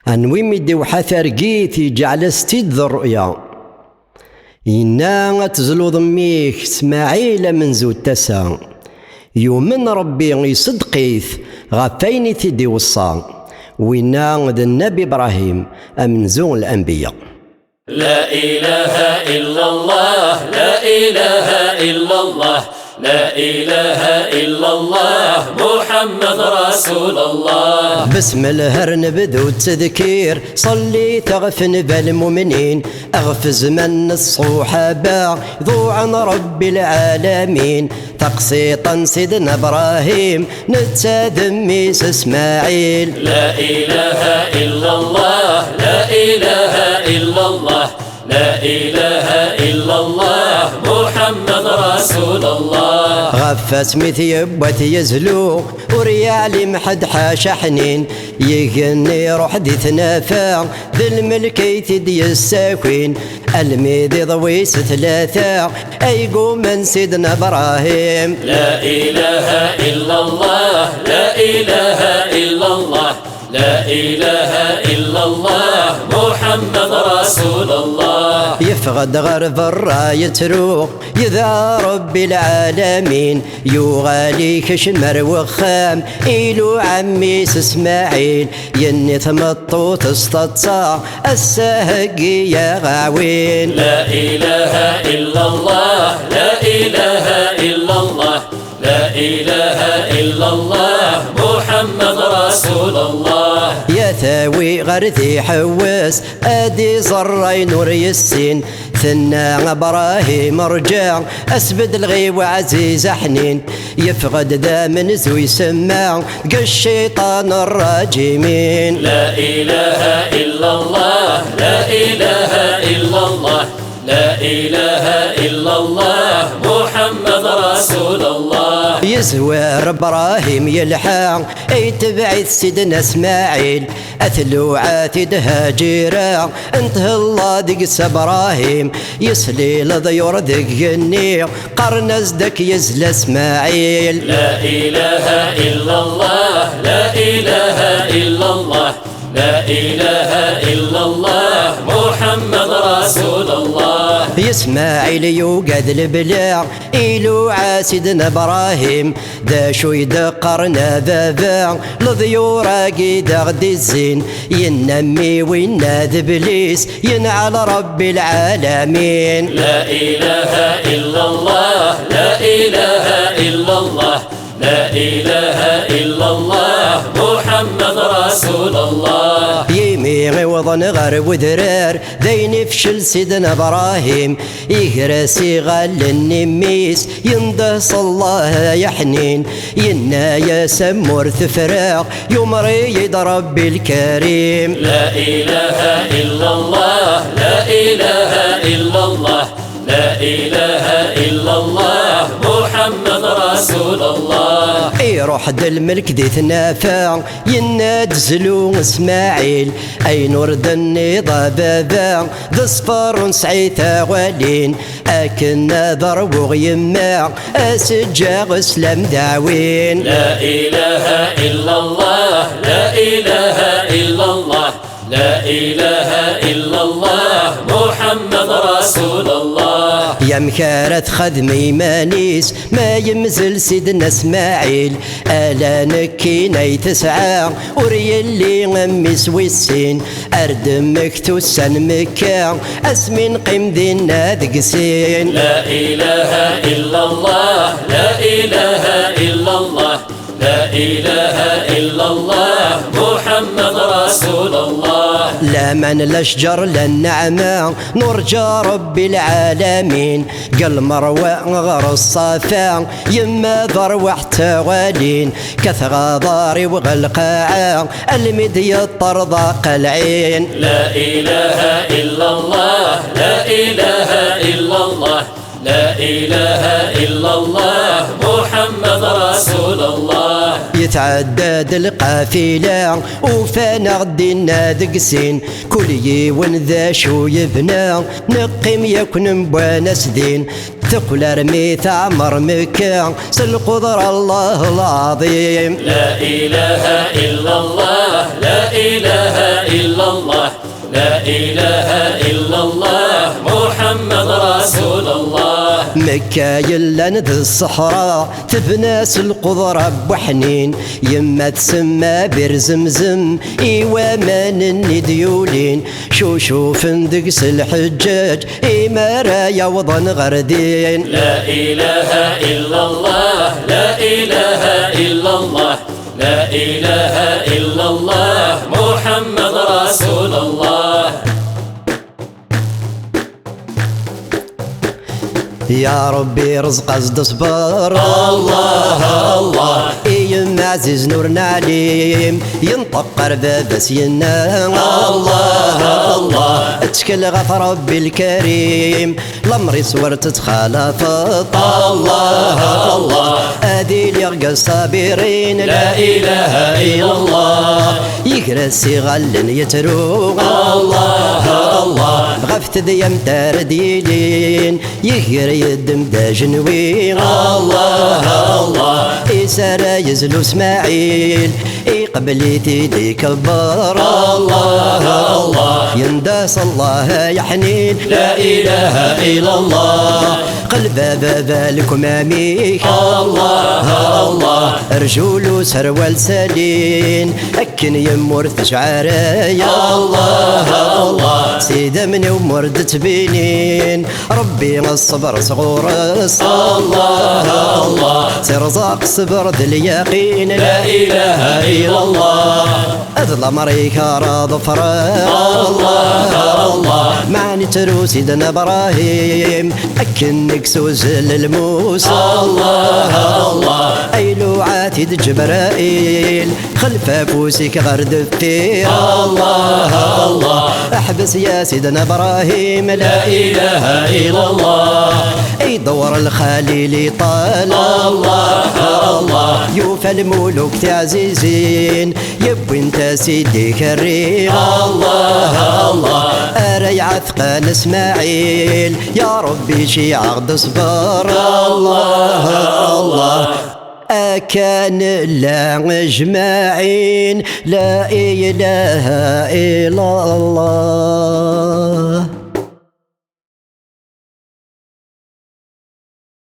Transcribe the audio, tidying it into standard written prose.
أنوي مدي وحثر جيتي جعل ستيد ذا الرؤيا إنا تزلو ضميك اسماعيل من زود تسا يومن ربي يصدقيث غفين تدي وصا وإنا ذا النبي إبراهيم أمن زون الأنبياء. لا إله إلا الله لا إله إلا الله لا إله إلا الله محمد رسول الله. بسم الهر نبذو التذكير صلي تغفن بالمؤمنين أغفز من الصحابة ذو عن رب العالمين تقسيطا سيدنا إبراهيم نتذميس إسماعيل. لا إله إلا الله لا إله إلا الله لا إله إلا الله محمد رسول الله. غفت مثيب وتيزلو وريالي محد حاش حنين يغني روح دي تنافع ذي الملكي دي الساكين الميدي ضويس ثلاثة أيقو من سيدنا إبراهيم. لا إله إلا الله لا إله إلا الله لا إله إلا الله محمد رسول الله. يفقد غرب الراية تروق يذا رب العالمين يغالي كشمر وخام إيلو عميس إسماعيل يني تمطو تستطاع السهقي يا غاوين. لا إله إلا الله لا إله إلا الله لا إله إلا الله محمد رسول الله. يا ثاوي غرثي حوس أدي زري نور السين ثنا إبراهيم رجع أسبد الغيب وعزيز حنين يفقد ذا من زوي سماع الشيطان الراجمين. لا إله إلا الله لا إله إلا الله لا إله إلا الله محمد رسول الله. يزوار إبراهيم يلحق يتبعث سيدنا إسماعيل أثلو عاتد هاجيرا انتهى الله دقس إبراهيم يسلي لضيور ذك النير قرن ازدك يزل إسماعيل. لا إله إلا الله لا إله إلا الله لا إله إلا الله محمد رسول الله. إسماعيل يوقد البلاع إيلو عاسدنا إبراهيم ذا شو يدقرنا بابا لضيورا قيد غدي الزين ينمي ويناد إبليس ينعل رب العالمين. لا إله إلا الله لا إله إلا الله لا إله إلا الله محمد رسول الله. يمي وضن غرب ودرار ذين يفشل سيدنا إبراهيم يهرسي غال النميس يندس الله يحنين ينا يا سمور ثفراق يمريد رب الكريم. لا إله إلا الله لا إله إلا الله لا إله إلا الله محمد رسول الله. يروح الملك دي تنافع يناد زلو إسماعيل أي نور دني ضبابا ذا صفر سعيتا والين أكن ضرب يماع أسجا غسلم داوين. لا إله إلا الله لا إله إلا الله لا إله إلا الله محمد رسول الله. يا مكارت خدمي مانيس ما يمزل سيدنا إسماعيل ألا نكيني تسعى وري اللي غمس والسين أردم مكتوسن مكا أسمين قيم دينا دقسين. لا إله إلا الله لا إله إلا الله لا إله إلا الله محمد رسول الله. لا من الأشجر للنعمة نرجى رب العالمين قل مروى غر الصفا يما ذروح توالين كثغى ضاري وغلقاعة المدي الطرضاق العين. لا إله إلا الله لا إله إلا الله لا إله إلا الله محمد رسول الله. يتعدد القافلة وفانا غدينا دقسين كلي ونذا شو يبنى نقيم يكون مبانس دين ثقل ارمي تعمر مكة سالقدر الله العظيم. لا إله إلا الله لا إله إلا الله لا إله إلا الله محمد رسول الله. مكة يلا ند الصحراء تبناس القدرة بوحنين يما تسمى بير زمزم إيوا من النديولين شو فندقس الحجاج إيما يوضن غردين لا إله إلا الله لا إله إلا الله لا إله إلا الله محمد رسول الله. يا ربي رزق قصد صبر الله الله يما عزيز نورنا عليم ينطق قربة بس ينا الله الله اتكل غف ربي الكريم لمري صورت تخالفت الله الله ادي ليرقى الصابرين لا إله إلا الله يقرا السغل يتروغ الله الله غفت ذيم ترديلين يقرا يدم دا جنوي الله الله إسارة يزلو اسماعيل قبلي تيدي كبر الله الله ينداس الله يا حنين لا إله إلا الله قلب بابا لكم اميك الله الله رجول سروال سالين اكن يمور تشعريا الله الله سيد من ومرد تبينين ربي الصبر صغورس الله الله سرزاق صبر ذي اليقين لا إله إلا الله أذل أمريكا راض فراغ الله الله معني ترو سيدنا إبراهيم أكنك سوزل الموسى الله الله أيلو عاتد جبرائيل خلف فوسك غرد الثير الله الله أحبس يا سيدنا إبراهيم لا إله إلا الله أي دور الخليل طال الله الله يوفى الملوك تعزيزين يبوي انت سيدي كريم الله الله أري عثقان اسماعيل يا ربي شي عقد صبر الله الله أكان لا أجمعين لا إله إلا الله.